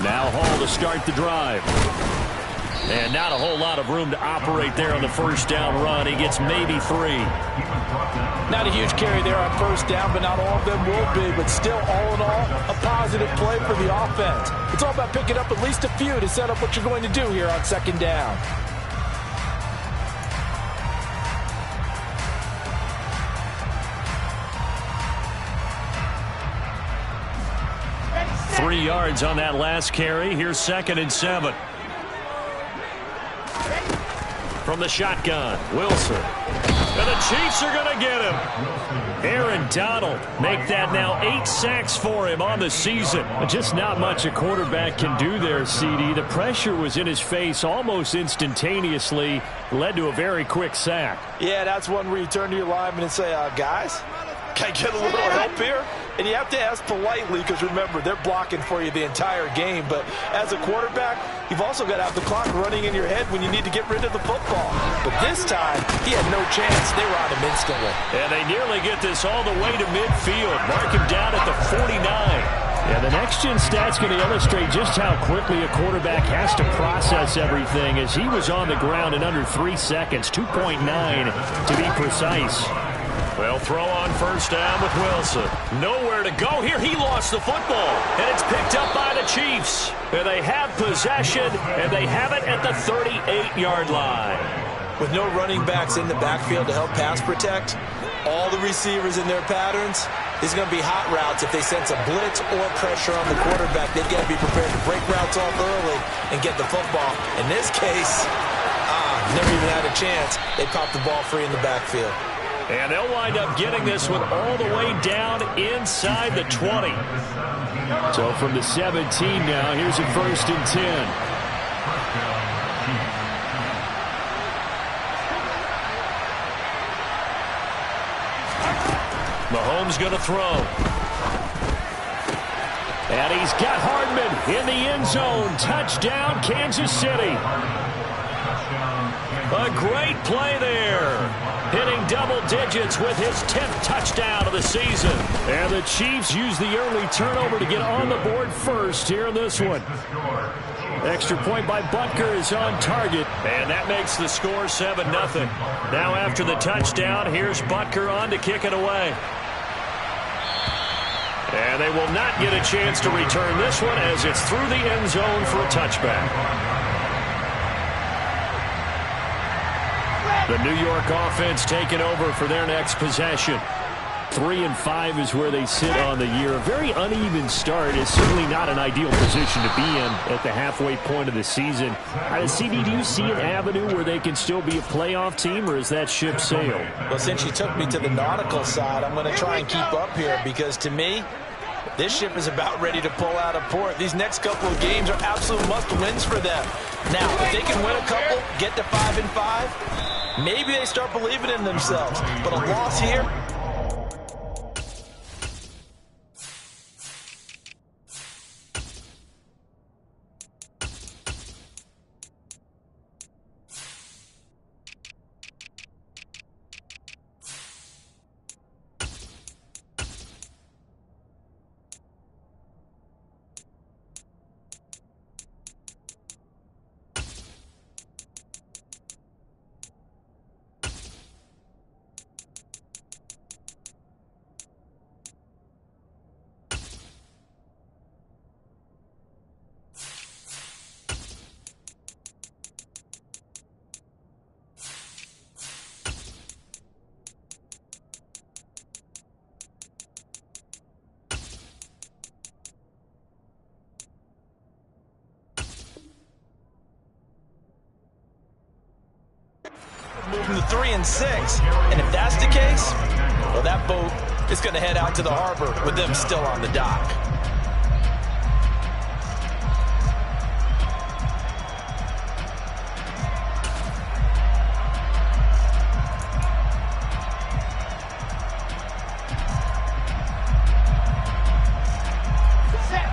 Now Hall to start the drive. And not a whole lot of room to operate there on the first down run. He gets maybe 3. Not a huge carry there on first down, but not all of them will be. But still, all in all, a positive play for the offense. It's all about picking up at least a few to set up what you're going to do here on second down. Three yards on that last carry. Here's 2nd and 7. From the shotgun, Wilson. And the Chiefs are going to get him. Aaron Donald make that now 8 sacks for him on the season. Just not much a quarterback can do there, CD. The pressure was in his face almost instantaneously. Led to a very quick sack. Yeah, that's one where you turn to your lineman and say, guys, can I get a little help here? And you have to ask politely because, remember, they're blocking for you the entire game. But as a quarterback, you've also got to have the clock running in your head when you need to get rid of the football. But this time, he had no chance. They were on him instantly. And they nearly get this all the way to midfield. Mark him down at the 49. Yeah, the next-gen stat's going to illustrate just how quickly a quarterback has to process everything as he was on the ground in under 3 seconds, 2.9 to be precise. Well, throw on first down with Wilson. Nowhere to go here. He lost the football, and it's picked up by the Chiefs. And they have possession, and they have it at the 38-yard line. With no running backs in the backfield to help pass protect, all the receivers in their patterns, these are going to be hot routes. If they sense a blitz or pressure on the quarterback, they've got to be prepared to break routes off early and get the football. In this case, never even had a chance. They popped the ball free in the backfield. And they'll wind up getting this one all the way down inside the 20. So from the 17 now, here's a 1st and 10. Mahomes going to throw. And he's got Hardman in the end zone. Touchdown, Kansas City. A great play there. Hitting double digits with his 10th touchdown of the season. And the Chiefs use the early turnover to get on the board first here in this one. Extra point by Butker is on target. And that makes the score 7-0. Now after the touchdown, here's Butker on to kick it away. And they will not get a chance to return this one as it's through the end zone for a touchback. The New York offense taking over for their next possession. 3-5 is where they sit on the year. A very uneven start is certainly not an ideal position to be in at the halfway point of the season. CD, do you see an avenue where they can still be a playoff team, or is that ship sailed? Well, since you took me to the nautical side, I'm going to try and keep up here because, to me, this ship is about ready to pull out of port. These next couple of games are absolute must-wins for them. Now, if they can win a couple, get to 5-5, maybe they start believing in themselves. But a loss here. Moving to 3-6, and if that's the case, well, that boat is going to head out to the harbor with them still on the dock.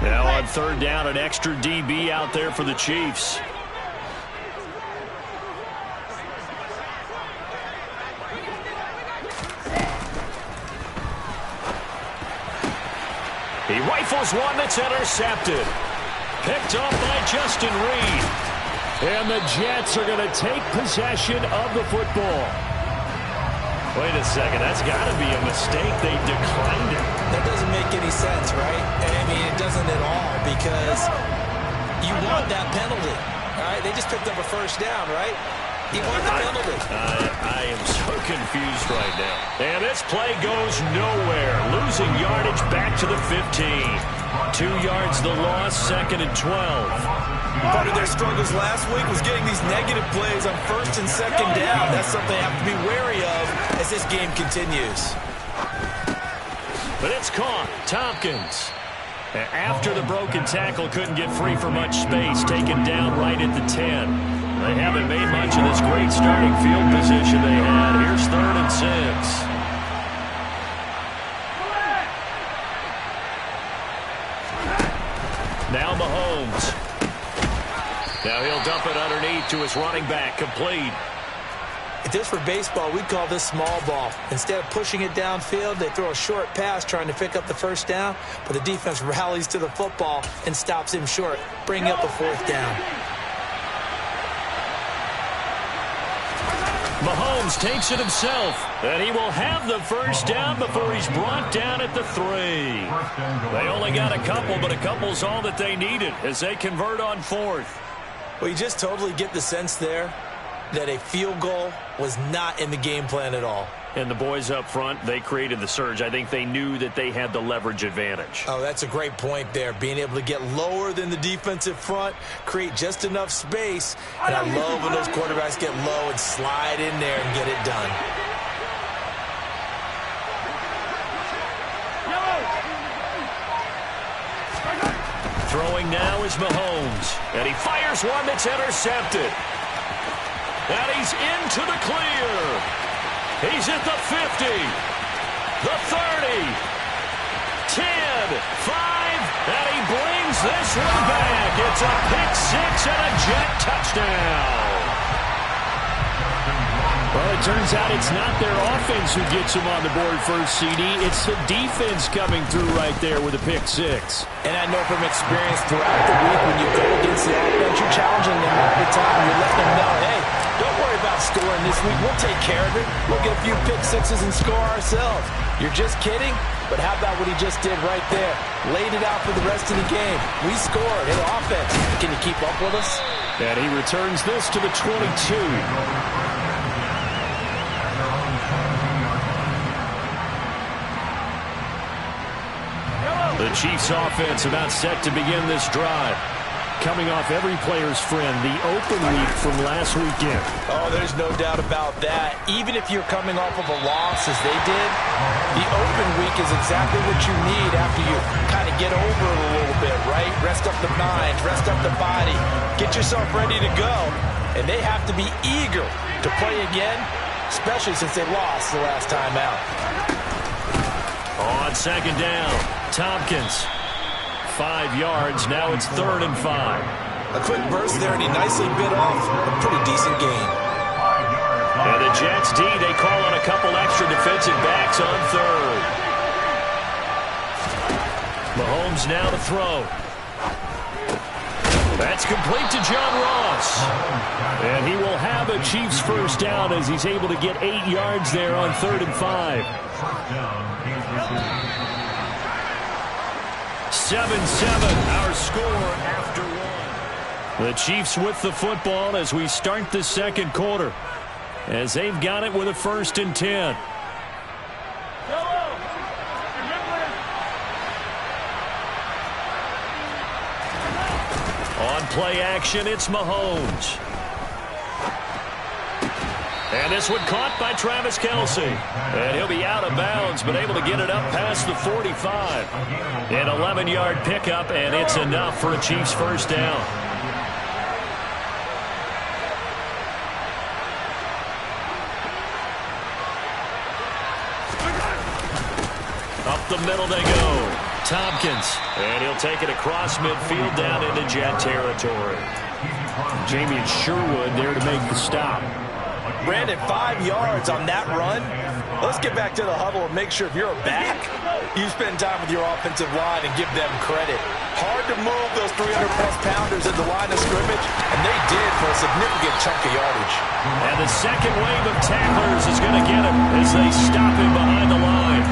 Now on 3rd down, an extra DB out there for the Chiefs. He rifles one that's intercepted. Picked off by Justin Reed. And the Jets are going to take possession of the football. Wait a second. That's got to be a mistake. They declined it. That doesn't make any sense, right? I mean, it doesn't at all, because you want that penalty. All right? They just picked up a first down, right? You want the penalty. I am so confused right now. And this play goes nowhere. Losing yardage back to the 15. 2 yards the loss, 2nd and 12. Part of their struggles last week was getting these negative plays on 1st and 2nd down. That's something they have to be wary of as this game continues. But it's caught. Tompkins, after the broken tackle, couldn't get free for much space. Taken down right at the 10. They haven't made much of this great starting field position they had. Here's 3rd and 6. Now Mahomes. Now he'll dump it underneath to his running back. Complete. If this were baseball, we'd call this small ball. Instead of pushing it downfield, they throw a short pass trying to pick up the first down, but the defense rallies to the football and stops him short, bringing up a 4th down. Mahomes takes it himself, and he will have the first down before he's brought down at the 3. They only got a couple, but a couple's all that they needed as they convert on 4th. Well, you just totally get the sense there that a field goal was not in the game plan at all. And the boys up front, they created the surge. I think they knew that they had the leverage advantage. Oh, that's a great point there. Being able to get lower than the defensive front, create just enough space. And I love when those quarterbacks get low and slide in there and get it done. Throwing now is Mahomes. And he fires one that's intercepted. And he's into the clear. He's at the 50, the 30, 10, 5, and he brings this one back. It's a pick 6 and a Jet touchdown. Well, it turns out it's not their offense who gets them on the board first, CD. It's the defense coming through right there with a pick 6. And I know from experience throughout the week when you go against the offense, you're challenging them all the time. You're letting them know, hey, don't worry about scoring this week. We'll take care of it. We'll get a few pick 6s and score ourselves. You're just kidding? But how about what he just did right there? Laid it out for the rest of the game. We scored. Hey, offense, can you keep up with us? And he returns this to the 22. The Chiefs offense about set to begin this drive. Coming off every player's friend, the open week from last weekend. Oh, there's no doubt about that. Even if you're coming off of a loss as they did, the open week is exactly what you need after you kind of get over it a little bit, right? Rest up the mind, rest up the body, get yourself ready to go. And they have to be eager to play again, especially since they lost the last time out. On 2nd down, Tompkins. 5 yards. Now it's 3rd and 5. A quick burst there, and he nicely bit off a pretty decent gain. And the Jets D, they call on a couple extra defensive backs on 3rd. Mahomes now to throw. That's complete to John Ross. And he will have a Chiefs first down as he's able to get 8 yards there on 3rd and 5. 7-7, our score after 1. The Chiefs with the football as we start the 2nd quarter, as they've got it with a 1st and 10. On play action, it's Mahomes. And this one caught by Travis Kelce. And he'll be out of bounds, but able to get it up past the 45. An 11-yard pickup, and it's enough for a Chiefs first down. Up the middle they go. Tompkins. And he'll take it across midfield down into Jet territory. Jamien Sherwood there to make the stop. Brandon, 5 yards on that run. Let's get back to the huddle and make sure if you're a back, you spend time with your offensive line and give them credit. Hard to move those 300-plus pounders at the line of scrimmage, and they did for a significant chunk of yardage. And the second wave of tacklers is going to get him as they stop him behind the line.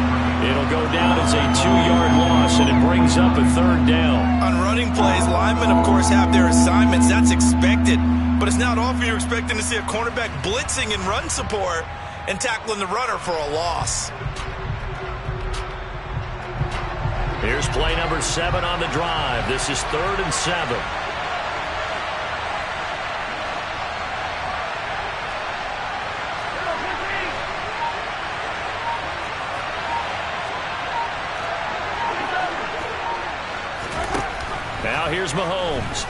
It'll go down as a 2-yard loss, and it brings up a third down. On running plays, linemen, of course, have their assignments. That's expected. But it's not often you're expecting to see a cornerback blitzing in run support and tackling the runner for a loss. Here's play number 7 on the drive. This is 3rd and 7. Now here's Mahomes.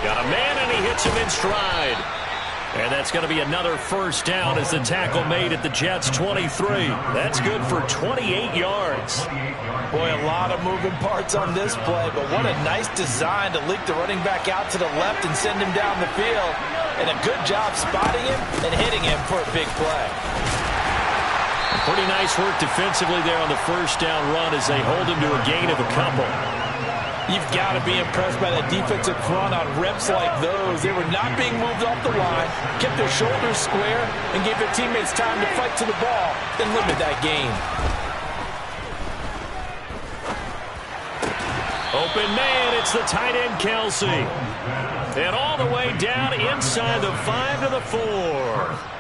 Got a man, and he hits him in stride. And that's going to be another first down as the tackle made at the Jets' 23. That's good for 28 yards. Boy, a lot of moving parts on this play, but what a nice design to leak the running back out to the left and send him down the field. And a good job spotting him and hitting him for a big play. Pretty nice work defensively there on the first down run as they hold him to a gain of a couple. You've got to be impressed by that defensive front on reps like those. They were not being moved off the line, kept their shoulders square, and gave their teammates time to fight to the ball, then limit that gain. Open man, it's the tight end Kelsey. And all the way down inside the 5 to the 4.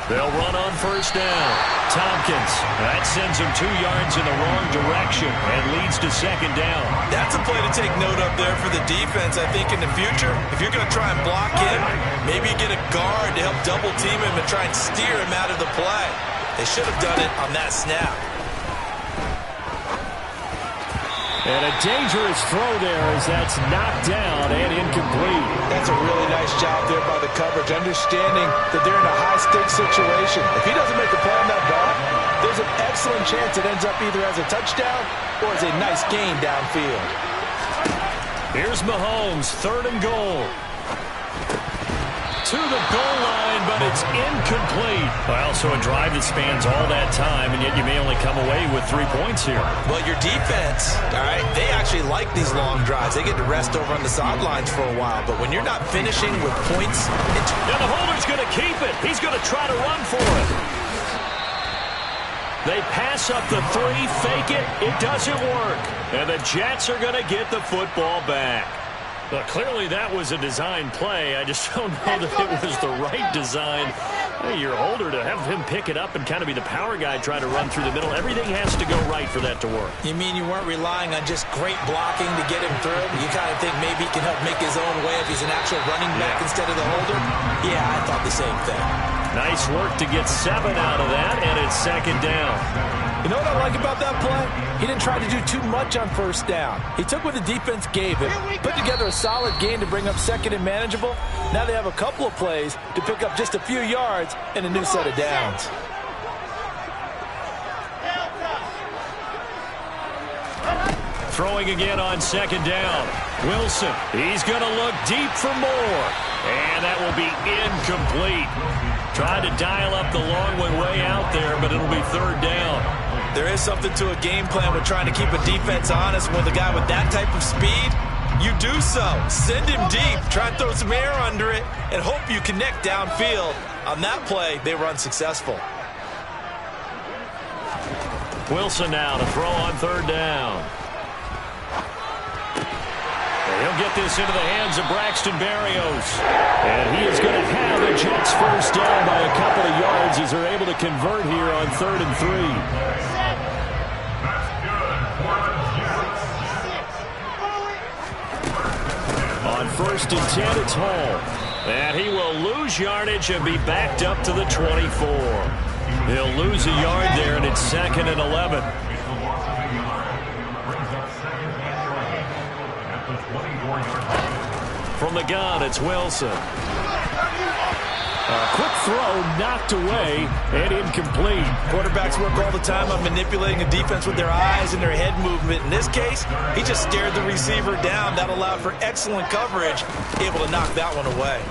They'll run on first down. Tompkins. That sends him 2 yards in the wrong direction and leads to second down. That's a play to take note of there for the defense. I think in the future, if you're going to try and block him, maybe get a guard to help double team him and try and steer him out of the play. They should have done it on that snap. And a dangerous throw there as that's knocked down and incomplete. That's a really nice job there by the coverage, understanding that they're in a high-stakes situation. If he doesn't make a play on that ball, there's an excellent chance it ends up either as a touchdown or as a nice gain downfield. Here's Mahomes, 3rd and goal. To the goal line, but it's incomplete. Well, so a drive that spans all that time, and yet you may only come away with 3 points here. Well, your defense, all right, they actually like these long drives. They get to rest over on the sidelines for a while, but when you're not finishing with points... Now the holder's going to keep it. He's going to try to run for it. They pass up the 3, fake it. It doesn't work. And the Jets are going to get the football back. Well, clearly that was a design play. I just don't know that it was the right design. Hey, your holder to have him pick it up and kind of be the power guy trying to run through the middle. Everything has to go right for that to work. You mean you weren't relying on just great blocking to get him through? You kind of think maybe he can help make his own way if he's an actual running back instead of the holder? Yeah, I thought the same thing. Nice work to get 7 out of that, and it's second down. You know what I like about that play? He didn't try to do too much on first down. He took what the defense gave him, put together a solid gain to bring up second and manageable. Now they have a couple of plays to pick up just a few yards and a new set of downs. Throwing again on second down. Wilson, he's going to look deep for more. And that will be incomplete. Tried to dial up the long one way out there, but it'll be third down. There is something to a game plan with trying to keep a defense honest. With a guy with that type of speed, you do so. Send him deep, try and throw some air under it, and hope you connect downfield. On that play, they were unsuccessful. Wilson now to throw on third down. He'll get this into the hands of Braxton Berrios. And he is going to have the Jets first down by a couple of yards as they're able to convert here on 3rd and 3. On 1st and 10, it's Hall. And he will lose yardage and be backed up to the 24. He'll lose a yard there, and it's 2nd and 11. From the gun, it's Wilson. Quick throw knocked away and incomplete. Quarterbacks work all the time on manipulating a defense with their eyes and their head movement. In this case, he just stared the receiver down. That allowed for excellent coverage, able to knock that one away.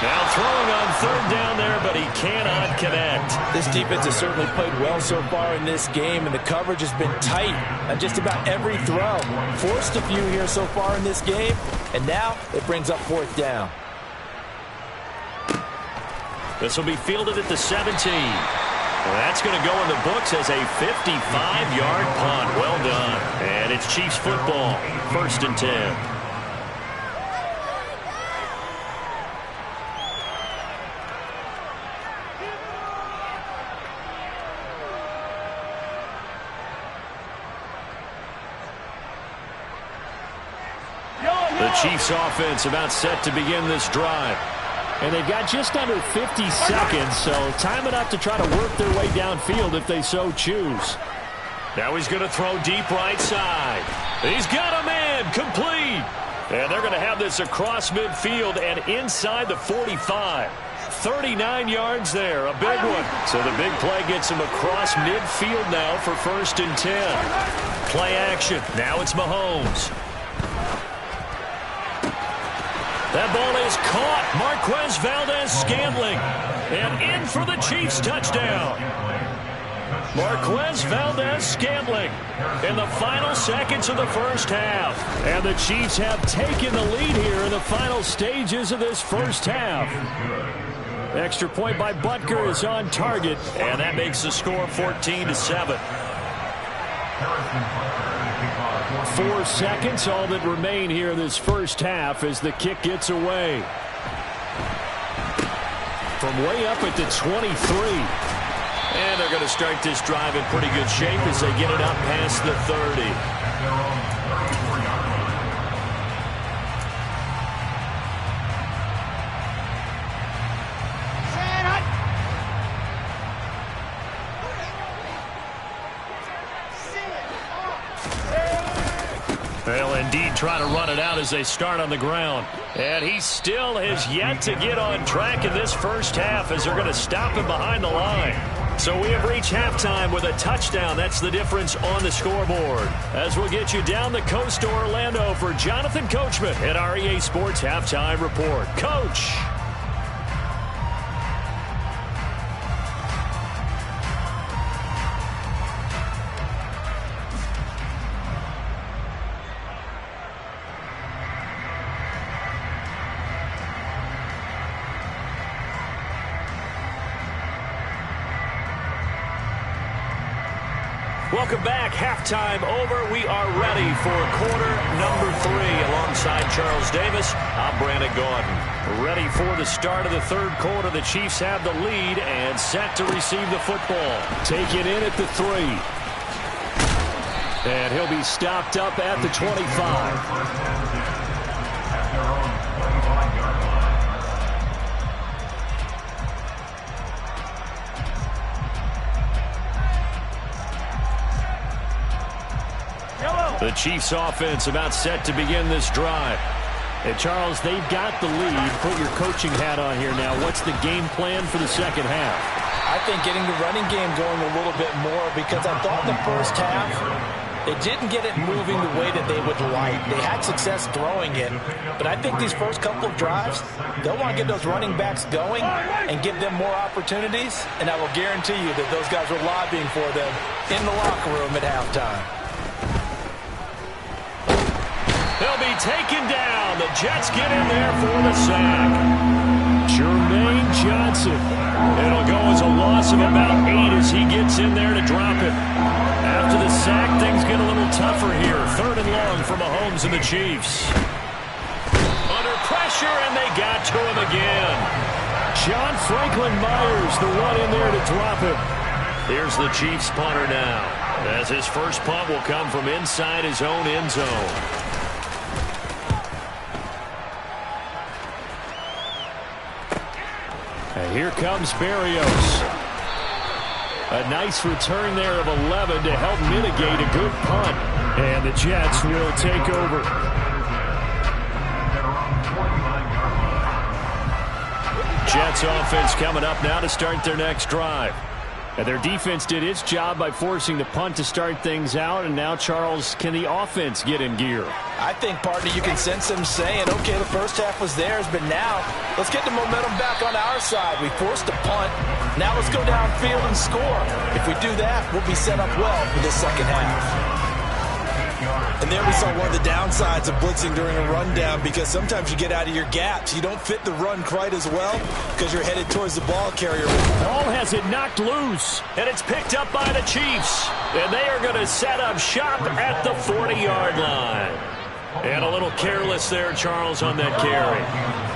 Now throwing on third down there, but he cannot connect. This defense has certainly played well so far in this game, and the coverage has been tight on just about every throw. Forced a few here so far in this game, and now it brings up fourth down. This will be fielded at the 17. Well, that's going to go in the books as a 55-yard punt. Well done. And it's Chiefs football, 1st and 10. The Chiefs offense about set to begin this drive. And they've got just under 50 seconds, so time enough to try to work their way downfield if they so choose. Now he's going to throw deep right side. He's got a man, complete. And they're going to have this across midfield and inside the 45. 39 yards there, a big one. So the big play gets him across midfield now for 1st and 10. Play action. Now it's Mahomes. That ball is caught. Marquez Valdes-Scantling. And in for the Chiefs touchdown. Marquez Valdes-Scantling in the final seconds of the first half. And the Chiefs have taken the lead here in the final stages of this first half. Extra point by Butker is on target. And that makes the score 14-7. 4 seconds, all that remain here this first half as the kick gets away. From way up at the 23. And they're going to start this drive in pretty good shape as they get it up past the 30. They'll indeed try to run it out as they start on the ground. And he still has yet to get on track in this first half as they're going to stop him behind the line. So we have reached halftime with a touchdown. That's the difference on the scoreboard. As we'll get you down the coast to Orlando for Jonathan Coachman at our EA Sports Halftime Report. Coach. Welcome back. Halftime over. We are ready for quarter number 3. Alongside Charles Davis, I'm Brandon Gaudin. Ready for the start of the third quarter. The Chiefs have the lead and set to receive the football. Take it in at the 3. And he'll be stopped up at the 25. The Chiefs offense about set to begin this drive. And Charles, they've got the lead. Put your coaching hat on here now. What's the game plan for the second half? I think getting the running game going a little bit more, because I thought the first half they didn't get it moving the way that they would like. They had success throwing it, but I think these first couple of drives, they'll want to get those running backs going and give them more opportunities, and I will guarantee you that those guys were lobbying for them in the locker room at halftime. They'll be taken down. The Jets get in there for the sack. Jermaine Johnson. It'll go as a loss of about 8 as he gets in there to drop it. After the sack, things get a little tougher here. 3rd and long for Mahomes and the Chiefs. Under pressure, and they got to him again. John Franklin Myers, the one in there to drop it. Here's the Chiefs punter now, as his first punt will come from inside his own end zone. And here comes Berrios. A nice return there of 11 to help mitigate a good punt. And the Jets will take over. Jets offense coming up now to start their next drive. And their defense did its job by forcing the punt to start things out. And now, Charles, can the offense get in gear? I think, partner, you can sense them saying, okay, the first half was theirs, but now let's get the momentum back on our side. We forced a punt. Now let's go downfield and score. If we do that, we'll be set up well for the second half. And there we saw one of the downsides of blitzing during a rundown, because sometimes you get out of your gaps. You don't fit the run quite as well because you're headed towards the ball carrier. Ball has it knocked loose, and it's picked up by the Chiefs. And they are going to set up shop at the 40-yard line. And a little careless there, Charles, on that carry.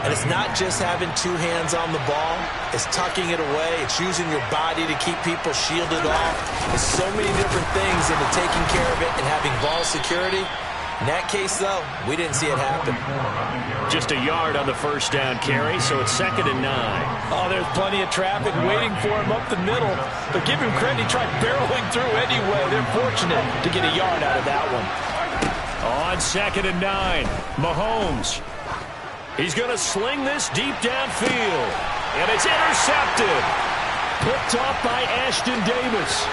And it's not just having two hands on the ball. It's tucking it away. It's using your body to keep people shielded off. There's so many different things into taking care of it and having ball security. In that case, though, we didn't see it happen. Just a yard on the first down carry, so it's 2nd and 9. Oh, there's plenty of traffic waiting for him up the middle. But give him credit, he tried barreling through anyway. They're fortunate to get a yard out of that one. On 2nd and 9, Mahomes. He's going to sling this deep downfield. And it's intercepted. Picked off by Ashton Davis.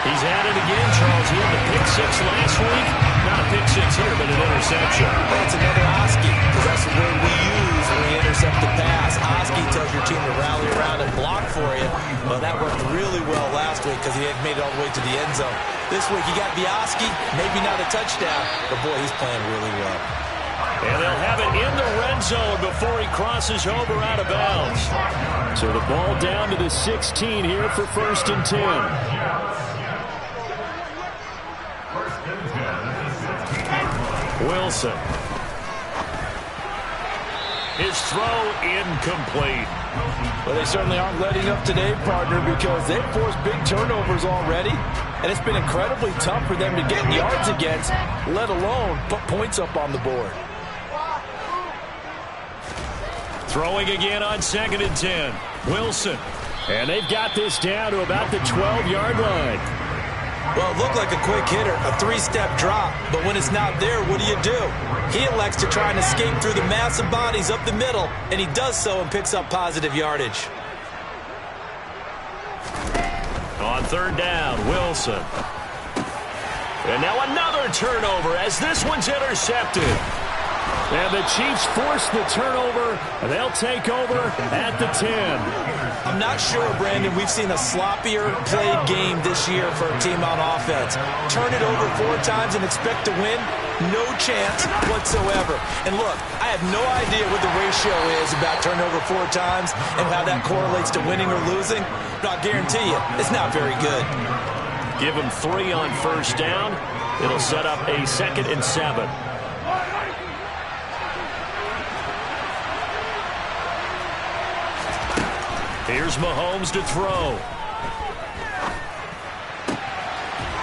He's at it again, Charles. He had the pick six last week. Not a pick six here, but an interception. That's another Oski, because that's the word we use when we intercept the pass. Oski tells your team to rally around and block for you. Well, that worked really well last week because he had made it all the way to the end zone. This week, he got the Oski, maybe not a touchdown, but boy, he's playing really well. And they'll have it in the red zone before he crosses over out of bounds. So the ball down to the 16 here for 1st and 10. Wilson. His throw incomplete. Well, they certainly aren't letting up today, partner, because they've forced big turnovers already, and it's been incredibly tough for them to get yards against, let alone put points up on the board. Throwing again on 2nd and 10. Wilson. And they've got this down to about the 12-yard line. Well, it looked like a quick hitter, a three-step drop, but when it's not there, what do? He elects to try and escape through the massive bodies up the middle, and he does so and picks up positive yardage. On 3rd down, Wilson. And now another turnover as this one's intercepted. And the Chiefs force the turnover. They'll take over at the 10. I'm not sure, Brandon, we've seen a sloppier played game this year for a team on offense. Turn it over 4 times and expect to win? No chance whatsoever. And look, I have no idea what the ratio is about turnover 4 times and how that correlates to winning or losing. But I'll guarantee you, it's not very good. Give them 3 on 1st down. It'll set up a 2nd and 7. Here's Mahomes to throw.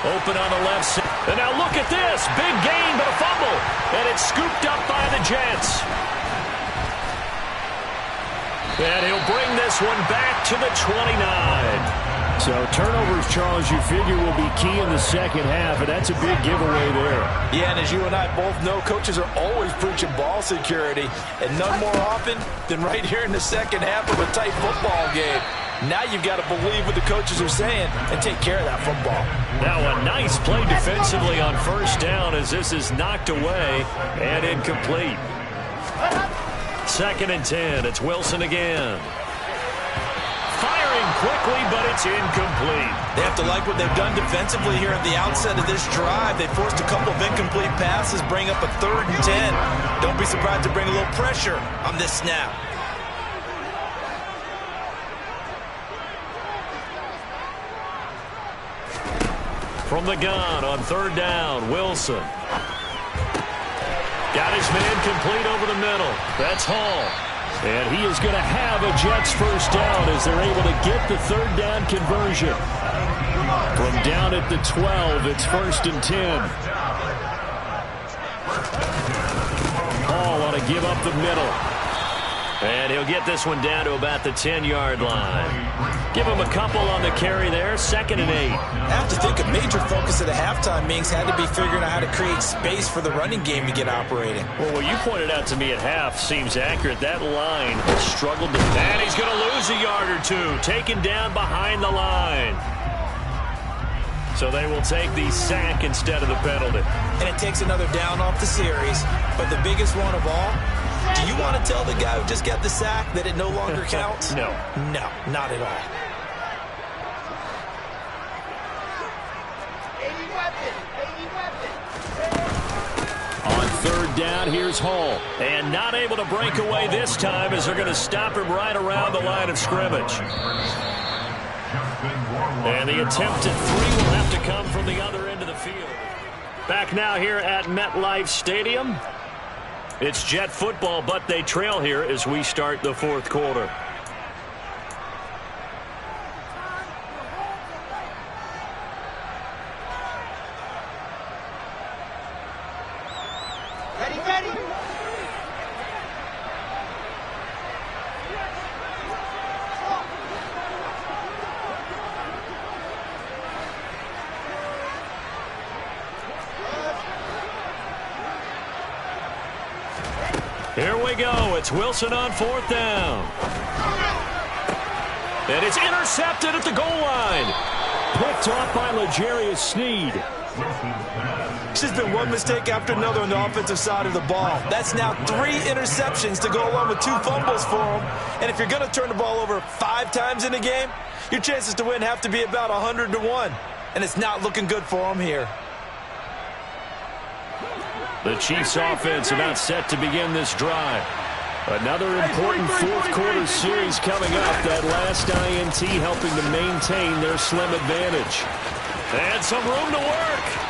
Open on the left side. And now look at this. Big gain, but a fumble. And it's scooped up by the Jets. And he'll bring this one back to the 29. So turnovers, Charles, you figure will be key in the second half, and that's a big giveaway there. Yeah, and as you and I both know, coaches are always preaching ball security, and none more often than right here in the second half of a tight football game. Now you've got to believe what the coaches are saying and take care of that football. Now a nice play defensively on 1st down as this is knocked away and incomplete. 2nd and 10. It's Wilson again. Firing quickly, but it's incomplete. They have to like what they've done defensively here at the outset of this drive. They forced a couple of incomplete passes, bring up a 3rd and 10. Don't be surprised to bring a little pressure on this snap. From the gun on 3rd down, Wilson. Got his man complete over the middle. That's Hall. And he is going to have a Jets 1st down as they're able to get the 3rd down conversion. From down at the 12, it's 1st and 10. Hall want to give up the middle. And he'll get this one down to about the 10-yard line. Give him a couple on the carry there, 2nd and 8. I have to think a major focus of the halftime meetings had to be figuring out how to create space for the running game to get operating. Well, what you pointed out to me at half seems accurate. That line struggled to... And he's going to lose a yard or two, taken down behind the line. So they will take the sack instead of the penalty. And it takes another down off the series. But the biggest one of all, do you want to tell the guy who just got the sack that it no longer counts? No. No, not at all. On 3rd down, here's Hall. And not able to break away this time as they're going to stop him right around the line of scrimmage. And the attempt at 3 will have to come from the other end of the field. Back now here at MetLife Stadium. It's Jet football, but they trail here as we start the 4th quarter. Here we go. It's Wilson on 4th down. And it's intercepted at the goal line. Picked off by L'Jarius Sneed. It's just been one mistake after another on the offensive side of the ball. That's now 3 interceptions to go along with 2 fumbles for him. And if you're going to turn the ball over 5 times in a game, your chances to win have to be about 100 to 1. And it's not looking good for him here. The Chiefs offense about set to begin this drive. Another important 4th quarter series coming up. That last INT helping to maintain their slim advantage. And some room to work.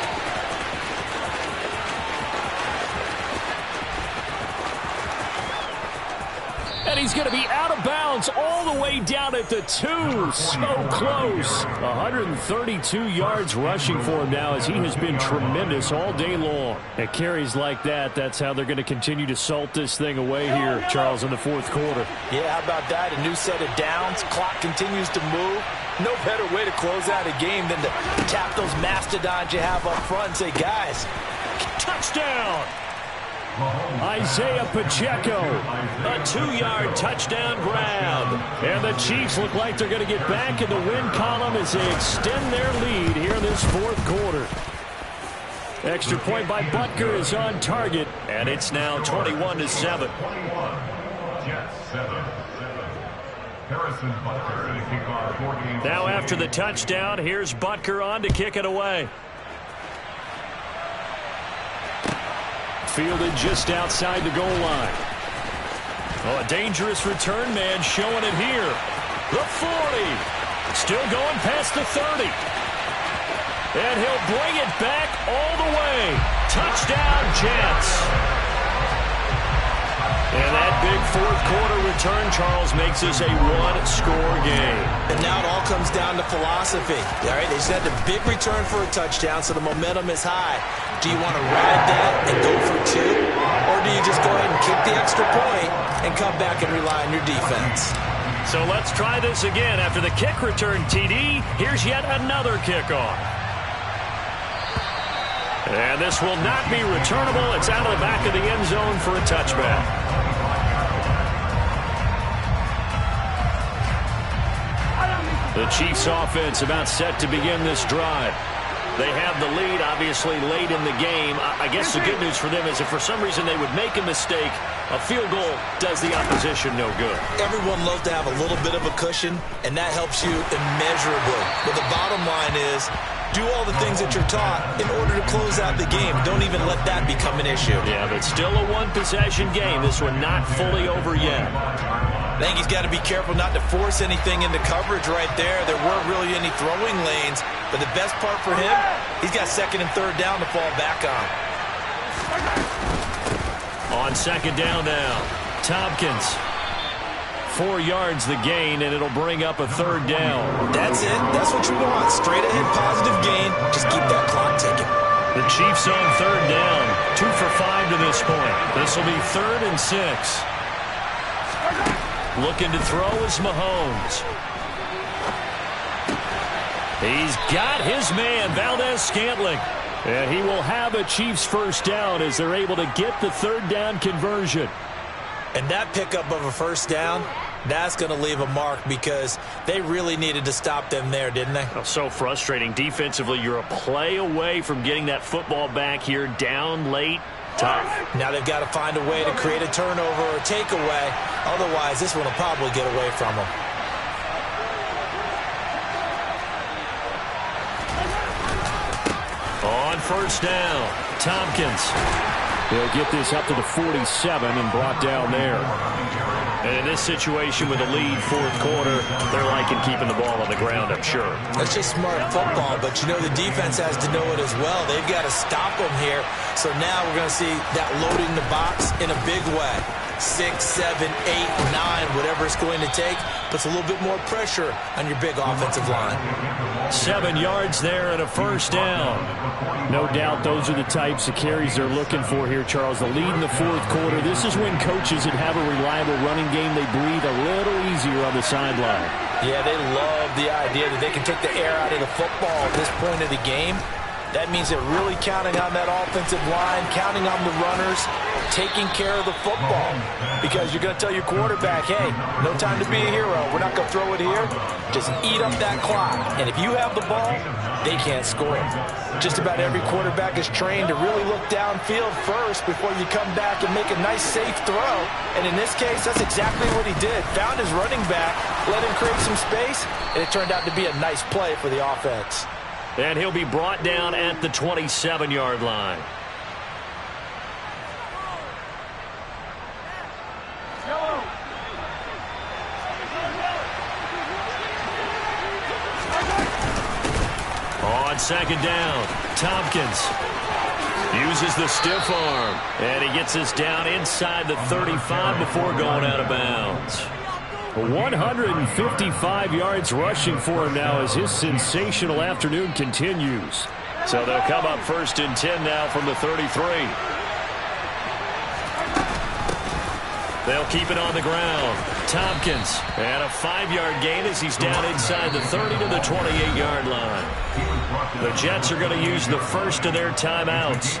And he's going to be out of bounds all the way down at the 2. So close. 132 yards rushing for him now as he has been tremendous all day long. At carries like that, that's how they're going to continue to salt this thing away here, Charles, in the 4th quarter. Yeah, how about that? A new set of downs. Clock continues to move. No better way to close out a game than to tap those mastodons you have up front and say, guys, touchdown! Isaiah Pacheco, a 2-yard touchdown grab. And the Chiefs look like they're going to get back in the win column as they extend their lead here in this 4th quarter. Extra point by Butker is on target, and it's now 21-7. Now after the touchdown, here's Butker on to kick it away. Fielded just outside the goal line. Oh, a dangerous return man showing it here. The 40. Still going past the 30. And he'll bring it back all the way. Touchdown, Jets. And that big 4th quarter return, Charles, makes this a 1-score game. And now it all comes down to philosophy. All right, they just had a big return for a touchdown, so the momentum is high. Do you want to ride that and go for 2? Or do you just go ahead and kick the extra point and come back and rely on your defense? So let's try this again. After the kick return, TD, here's yet another kickoff. And this will not be returnable. It's out of the back of the end zone for a touchback. The Chiefs offense about set to begin this drive. They have the lead, obviously, late in the game. I guess the good news for them is if for some reason they would make a mistake, a field goal does the opposition no good. Everyone loves to have a little bit of a cushion, and that helps you immeasurably. But the bottom line is, do all the things that you're taught in order to close out the game. Don't even let that become an issue. Yeah, but still a one-possession game. This one not fully over yet. I think he's got to be careful not to force anything into coverage right there. There weren't really any throwing lanes. But the best part for him, he's got 2nd and 3rd down to fall back on. On 2nd down now, Tompkins. 4 yards the gain, and it'll bring up a 3rd down. That's it. That's what you want. Straight ahead positive gain. Just keep that clock ticking. The Chiefs on 3rd down. 2 for 5 to this point. This will be 3rd and 6. Looking to throw is Mahomes. He's got his man, Valdez-Scantling. And he will have a Chiefs first down as they're able to get the third down conversion. And that pickup of a first down, that's going to leave a mark because they really needed to stop them there, didn't they? Oh, so frustrating. Defensively, you're a play away from getting that football back here, down late. Tough. Now they've got to find a way to create a turnover or a takeaway. Otherwise, this one will probably get away from them. On first down, Tompkins. He'll get this up to the 47 and brought down there. And in this situation with a lead fourth quarter, they're liking keeping the ball on the ground, I'm sure. That's just smart football, but you know the defense has to know it as well. They've got to stop them here. So now we're going to see that loading the box in a big way. 6, 7, 8, 9, whatever it's going to take, puts a little bit more pressure on your big offensive line. 7 yards there and a first down. No doubt those are the types of carries they're looking for here, Charles. The lead in the fourth quarter. This is when coaches that have a reliable running game, they breathe a little easier on the sideline. Yeah, they love the idea that they can take the air out of the football at this point of the game. That means they're really counting on that offensive line, counting on the runners, taking care of the football. Because you're going to tell your quarterback, hey, no time to be a hero. We're not going to throw it here. Just eat up that clock. And if you have the ball, they can't score it. Just about every quarterback is trained to really look downfield first before you come back and make a nice, safe throw. And in this case, that's exactly what he did. Found his running back, let him create some space, and it turned out to be a nice play for the offense. And he'll be brought down at the 27-yard line. On second down, Tompkins uses the stiff arm, and he gets us down inside the 35 before going out of bounds. 155 yards rushing for him now as his sensational afternoon continues. So they'll come up first and 10 now from the 33. They'll keep it on the ground. Tompkins, and a 5-yard gain as he's down inside the 30 to the 28-yard line. The Jets are going to use the first of their timeouts.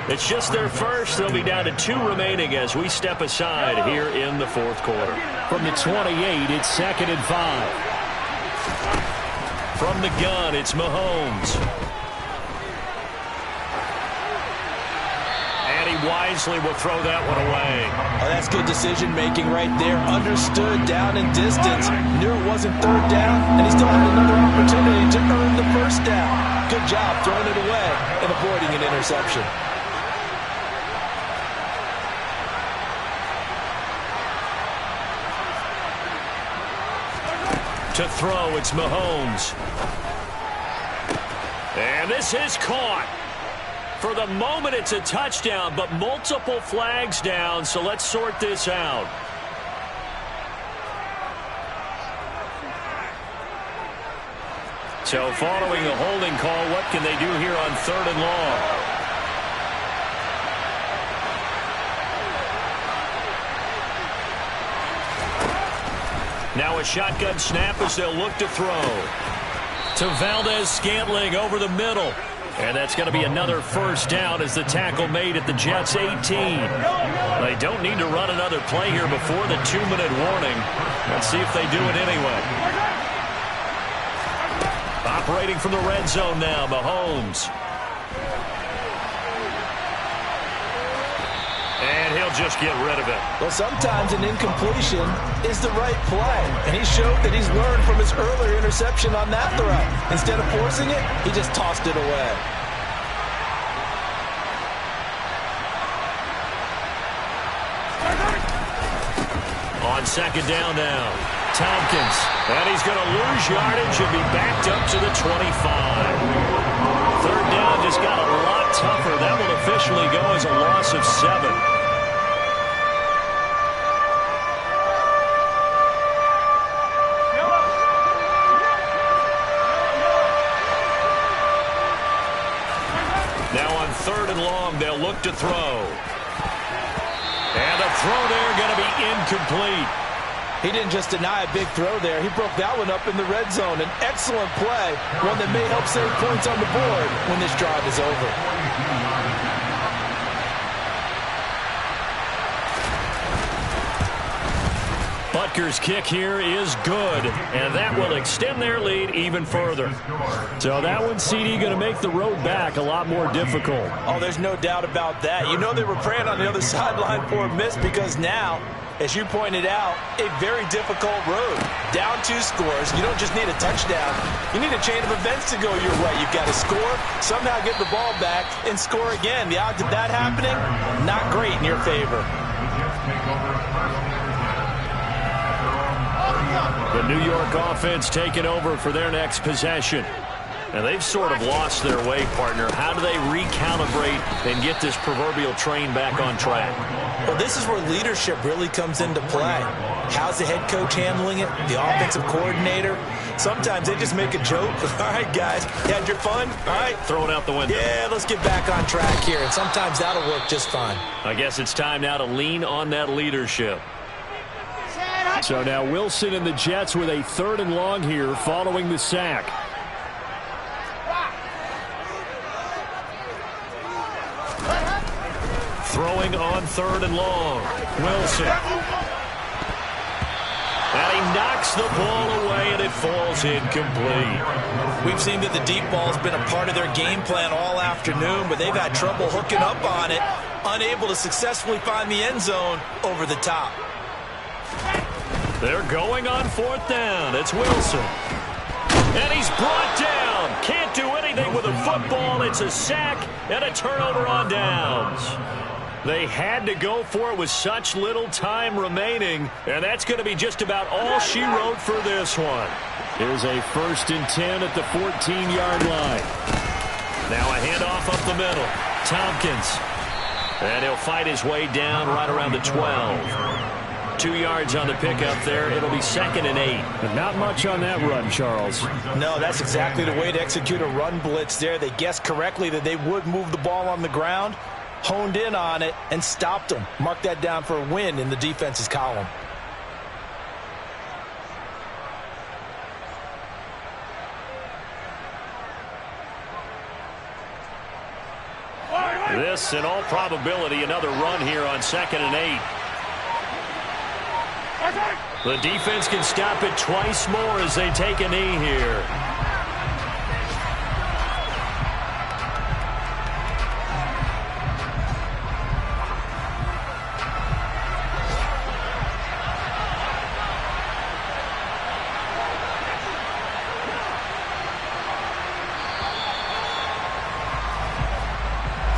It's just their first. They'll be down to 2 remaining as we step aside here in the fourth quarter. From the 28, it's 2nd and 5. From the gun, it's Mahomes. And he wisely will throw that one away. Oh, that's good decision-making right there. Understood down and distance. Knew it wasn't third down, and he still had another opportunity to earn the first down. Good job throwing it away and avoiding an interception. To throw, it's Mahomes. And this is caught. For the moment, it's a touchdown, but multiple flags down, so let's sort this out. So following a holding call, what can they do here on 3rd and long? Now a shotgun snap as they'll look to throw. To Valdez-Scantling over the middle. And that's going to be another first down as the tackle made at the Jets' 18. They don't need to run another play here before the 2-minute warning. Let's see if they do it anyway. Operating from the red zone now, Mahomes. And he'll just get rid of it. Well, sometimes an incompletion is the right play. And he showed that he's learned from his earlier interception on that throw. Instead of forcing it, he just tossed it away. On second down now, Tompkins. And he's going to lose yardage and be backed up to the 25. Third down just got a lot tougher. That will officially go as a loss of 7. Now on 3rd and long, they'll look to throw. And the throw there going to be incomplete. He didn't just deny a big throw there. He broke that one up in the red zone. An excellent play, one that may help save points on the board when this drive is over. Butker's kick here is good, and that will extend their lead even further. So that one, CD, going to make the road back a lot more difficult. Oh, there's no doubt about that. You know they were praying on the other sideline for a miss because now, as you pointed out, a very difficult road. Down 2 scores. You don't just need a touchdown. You need a chain of events to go your way. You've got to score, somehow get the ball back, and score again. The odds of that happening, not great in your favor. The New York offense taking over for their next possession. And they've sort of lost their way, partner. How do they recalibrate and get this proverbial train back on track? Well, this is where leadership really comes into play. How's the head coach handling it? The offensive coordinator? Sometimes they just make a joke. All right, guys, you had your fun? All right. Throw it out the window. Yeah, let's get back on track here. And sometimes that'll work just fine. I guess it's time now to lean on that leadership. So now Wilson and the Jets with a 3rd and long here following the sack. Throwing on 3rd and long. Wilson. And he knocks the ball away, and it falls incomplete. We've seen that the deep ball has been a part of their game plan all afternoon, but they've had trouble hooking up on it, unable to successfully find the end zone over the top. They're going on 4th down. It's Wilson. And he's brought down. Can't do anything with a football. It's a sack and a turnover on downs. They had to go for it with such little time remaining, and that's going to be just about all she wrote for this one. Here's a 1st and 10 at the 14-yard line. Now a handoff up the middle. Tompkins. And he'll fight his way down right around the 12. 2 yards on the pickup there. It'll be 2nd and 8. But not much on that run, Charles. No, that's exactly the way to execute a run blitz there. They guessed correctly that they would move the ball on the ground, honed in on it, and stopped them. Mark that down for a win in the defense's column. This, in all probability, another run here on 2nd and 8. The defense can stop it twice more as they take a knee here.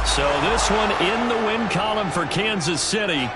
So this one in the win column for Kansas City.